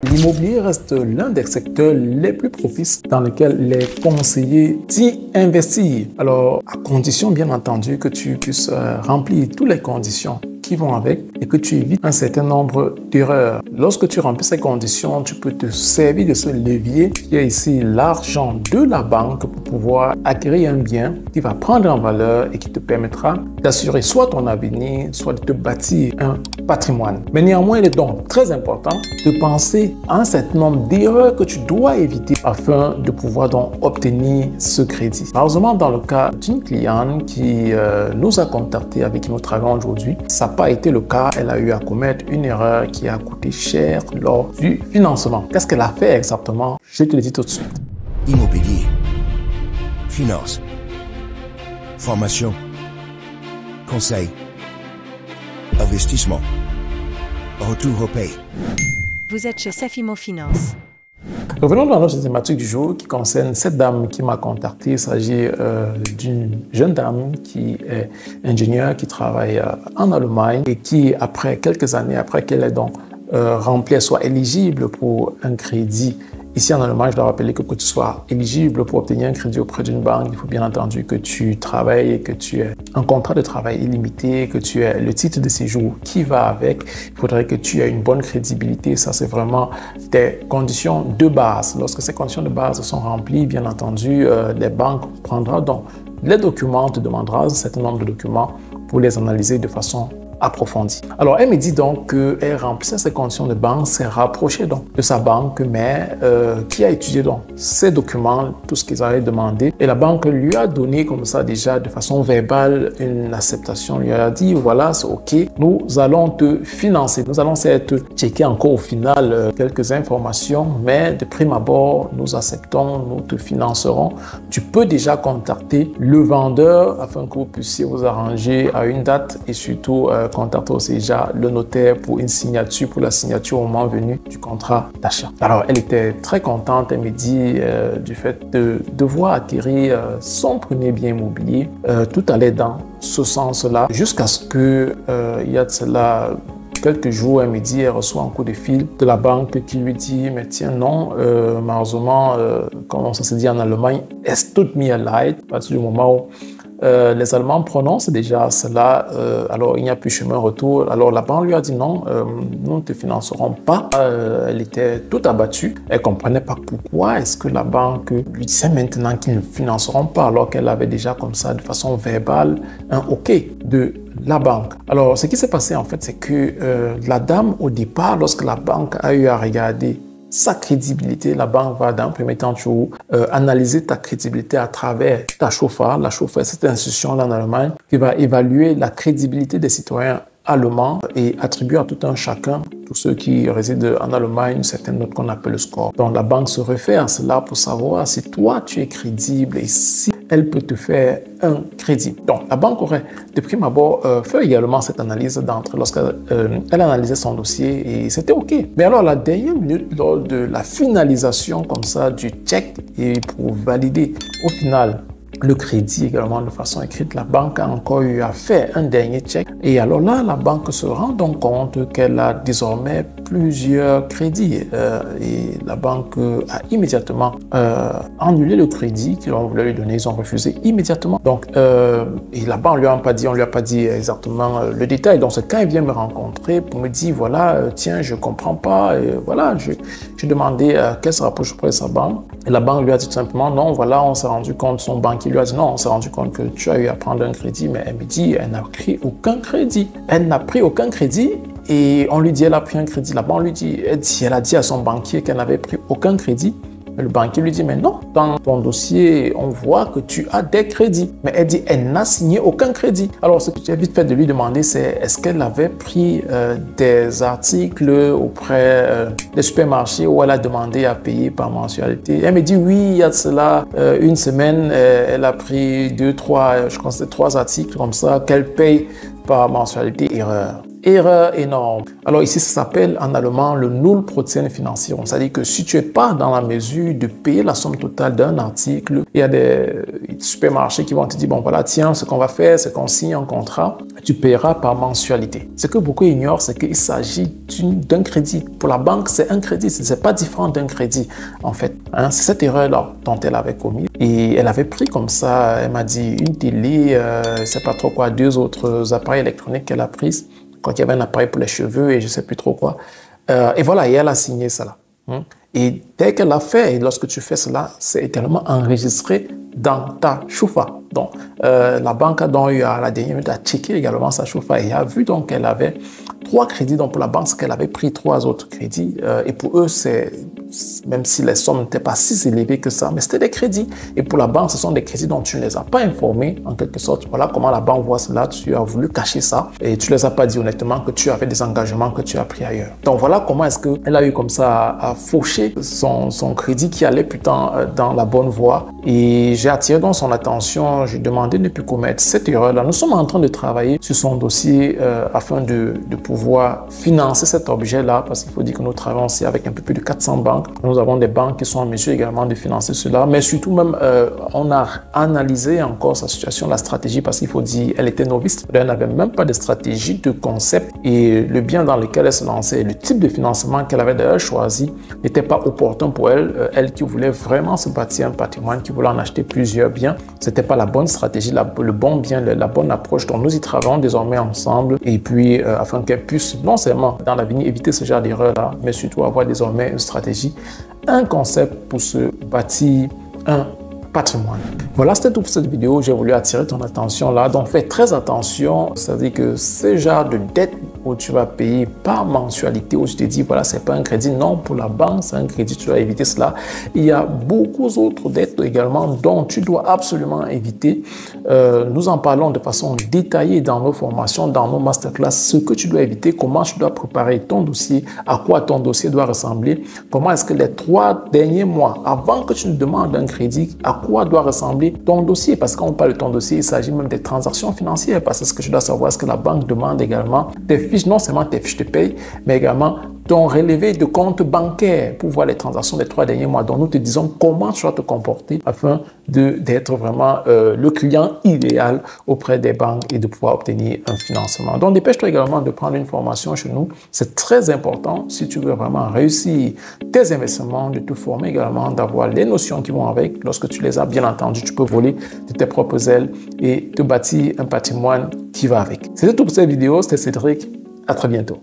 L'immobilier reste l'un des secteurs les plus propices dans lesquels les conseillers d'y investir. Alors, à condition bien entendu que tu puisses remplir toutes les conditions qui vont avec et que tu évites un certain nombre d'erreurs. Lorsque tu remplis ces conditions, tu peux te servir de ce levier qui est ici l'argent de la banque pour pouvoir acquérir un bien qui va prendre en valeur et qui te permettra d'assurer soit ton avenir, soit de te bâtir un patrimoine. Mais néanmoins, il est donc très important de penser à un certain nombre d'erreurs que tu dois éviter afin de pouvoir donc obtenir ce crédit. Malheureusement, dans le cas d'une cliente qui nous a contactés, avec qui nous travaillons aujourd'hui, ça n'a pas été le cas. Elle a eu à commettre une erreur qui a coûté cher lors du financement. Qu'est-ce qu'elle a fait exactement? Je te le dis tout de suite. Immobilier, finance, formation, conseil, investissement, retour au pays. Vous êtes chez Safimo Finance. Revenons dans notre thématique du jour qui concerne cette dame qui m'a contacté. Il s'agit d'une jeune dame qui est ingénieure, qui travaille en Allemagne et qui, après quelques années, après qu'elle ait donc rempli, elle soit éligible pour un crédit. Ici en Allemagne, je dois rappeler que tu sois éligible pour obtenir un crédit auprès d'une banque, il faut bien entendu que tu travailles et que tu aies un contrat de travail illimité, que tu aies le titre de séjour qui va avec. Il faudrait que tu aies une bonne crédibilité. Ça, c'est vraiment des conditions de base. Lorsque ces conditions de base sont remplies, bien entendu, les banques prendront donc les documents, te demandera un certain nombre de documents pour les analyser de façon approfondie. Alors, elle me dit donc qu'elle remplissait ces conditions de banque, s'est rapprochée donc de sa banque, mais qui a étudié donc ces documents, tout ce qu'ils avaient demandé. Et la banque lui a donné comme ça déjà de façon verbale une acceptation. Lui a dit, voilà, c'est OK, nous allons te financer. Nous allons certes checker encore au final quelques informations, mais de prime abord, nous acceptons, nous te financerons. Tu peux déjà contacter le vendeur afin que vous puissiez vous arranger à une date et surtout contacter aussi déjà le notaire pour une signature, pour la signature au moment venu du contrat d'achat. Alors, elle était très contente, elle me dit du fait de devoir acquérir son premier bien immobilier. Tout allait dans ce sens-là, jusqu'à ce que il y a de cela quelques jours, elle me dit, elle reçoit un coup de fil de la banque qui lui dit, mais tiens, non, malheureusement, comme ça se dit en Allemagne, es tut mir leid, à partir du moment où les Allemands prononcent déjà cela, alors il n'y a plus chemin retour. Alors la banque lui a dit non, nous ne te financerons pas. Elle était toute abattue. Elle ne comprenait pas pourquoi est-ce que la banque lui disait maintenant qu'ils ne financeront pas alors qu'elle avait déjà comme ça de façon verbale un OK de la banque. Alors ce qui s'est passé en fait, c'est que la dame au départ, lorsque la banque a eu à regarder sa crédibilité, la banque va dans un premier temps toujours analyser ta crédibilité à travers ta chauffeur. La chauffeur, c'est cette institution-là en Allemagne qui va évaluer la crédibilité des citoyens allemands et attribuer à tout un chacun, tous ceux qui résident en Allemagne, une certaine note qu'on appelle le score. Donc la banque se réfère à cela pour savoir si toi tu es crédible et si elle peut te faire un crédit. Donc la banque aurait de prime abord fait également cette analyse d'entrée lorsqu'elle analysait son dossier et c'était OK. Mais alors la dernière minute, lors de la finalisation comme ça du check et pour valider au final le crédit également de façon écrite, la banque a encore eu à faire un dernier check. Et alors là, la banque se rend donc compte qu'elle a désormais plusieurs crédits. Et la banque a immédiatement annulé le crédit qu'ils voulaient lui donner. Ils ont refusé immédiatement. Donc, et la banque on lui a pas dit exactement le détail. Donc, c'est quand il vient me rencontrer pour me dire, voilà, tiens, je comprends pas. Et voilà, j'ai demandé qu'elle se rapproche auprès de sa banque. Et la banque lui a dit tout simplement, non, voilà, on s'est rendu compte, son banquier lui a dit, non, on s'est rendu compte que tu as eu à prendre un crédit, mais elle me dit, elle n'a pris aucun crédit. Elle n'a pris aucun crédit et on lui dit, elle a pris un crédit. La banque lui dit, elle a dit à son banquier qu'elle n'avait pris aucun crédit. Le banquier lui dit, mais non, dans ton dossier, on voit que tu as des crédits. Mais elle dit, elle n'a signé aucun crédit. Alors, ce que j'ai vite fait de lui demander, c'est est-ce qu'elle avait pris des articles auprès des supermarchés où elle a demandé à payer par mensualité. Elle me dit, oui, il y a de cela une semaine, elle a pris 2, 3, je pense que c'est 3 articles comme ça qu'elle paye par mensualité. Erreur. Erreur énorme. Alors ici, ça s'appelle en allemand le Nullprozentfinanzierung. C'est-à-dire que si tu n'es pas dans la mesure de payer la somme totale d'un article, il y a des supermarchés qui vont te dire, bon voilà, tiens, ce qu'on va faire, c'est qu'on signe un contrat, tu paieras par mensualité. Ce que beaucoup ignorent, c'est qu'il s'agit d'un crédit. Pour la banque, c'est un crédit, ce n'est pas différent d'un crédit, en fait. Hein, c'est cette erreur-là dont elle avait commis. Et elle avait pris comme ça, elle m'a dit, une télé, je ne sais pas trop quoi, 2 autres appareils électroniques qu'elle a pris. Quand il y avait un appareil pour les cheveux et je ne sais plus trop quoi. Et voilà, et elle a signé cela. Et dès qu'elle l'a fait, et lorsque tu fais cela, c'est également enregistré dans ta choufa. Donc, la banque a donc eu à la dernière minute à checker également sa choufa et a vu donc qu'elle avait 3 crédits. Donc, pour la banque, c'est qu'elle avait pris 3 autres crédits. Et pour eux, c'est, même si les sommes n'étaient pas si élevées que ça, mais c'était des crédits. Et pour la banque, ce sont des crédits dont tu ne les as pas informés, en quelque sorte. Voilà comment la banque voit cela. Tu as voulu cacher ça et tu ne les as pas dit honnêtement que tu avais des engagements que tu as pris ailleurs. Donc, voilà comment est-ce qu'elle a eu comme ça à faucher son crédit qui allait plutôt dans la bonne voie. Et j'ai attiré donc son attention. J'ai demandé de ne plus commettre cette erreur-là. Nous sommes en train de travailler sur son dossier afin de pouvoir financer cet objet-là, parce qu'il faut dire que nous travaillons aussi avec un peu plus de 400 banques. Nous avons des banques qui sont en mesure également de financer cela, mais surtout même, on a analysé encore sa situation, la stratégie, parce qu'il faut dire, elle était novice. Elle n'avait même pas de stratégie, de concept, et le bien dans lequel elle se lançait, le type de financement qu'elle avait d'ailleurs choisi n'était pas opportun pour elle. Elle qui voulait vraiment se bâtir un patrimoine, qui voulait en acheter plusieurs biens, c'était pas la bonne stratégie, le bon bien, la bonne approche. Donc nous y travaillons désormais ensemble, et puis afin qu'elle puisse non seulement dans l'avenir éviter ce genre d'erreur-là, mais surtout avoir désormais une stratégie, un concept pour se bâtir un patrimoine. Voilà, c'était tout pour cette vidéo. J'ai voulu attirer ton attention là. Donc fais très attention, c'est-à-dire que ce genre de dette où tu vas payer par mensualité, où tu te dis voilà, c'est pas un crédit, non, pour la banque c'est un crédit, tu dois éviter cela. Il y a beaucoup d'autres dettes également dont tu dois absolument éviter. Nous en parlons de façon détaillée dans nos formations, dans nos masterclass, ce que tu dois éviter, comment tu dois préparer ton dossier, à quoi ton dossier doit ressembler, comment est-ce que les 3 derniers mois avant que tu ne demandes un crédit, à quoi doit ressembler ton dossier, parce que quand on parle de ton dossier, il s'agit même des transactions financières, parce que ce que tu dois savoir, c'est que la banque demande également des fiches, non seulement tes fiches de paye, mais également ton relevé de compte bancaire pour voir les transactions des 3 derniers mois. Donc, nous te disons comment tu dois te comporter afin d'être vraiment le client idéal auprès des banques et de pouvoir obtenir un financement. Donc, dépêche-toi également de prendre une formation chez nous. C'est très important si tu veux vraiment réussir tes investissements, de te former également, d'avoir les notions qui vont avec. Lorsque tu les as, bien entendu, tu peux voler de tes propres ailes et te bâtir un patrimoine qui va avec. C'était tout pour cette vidéo. C'était Cédric. À très bientôt.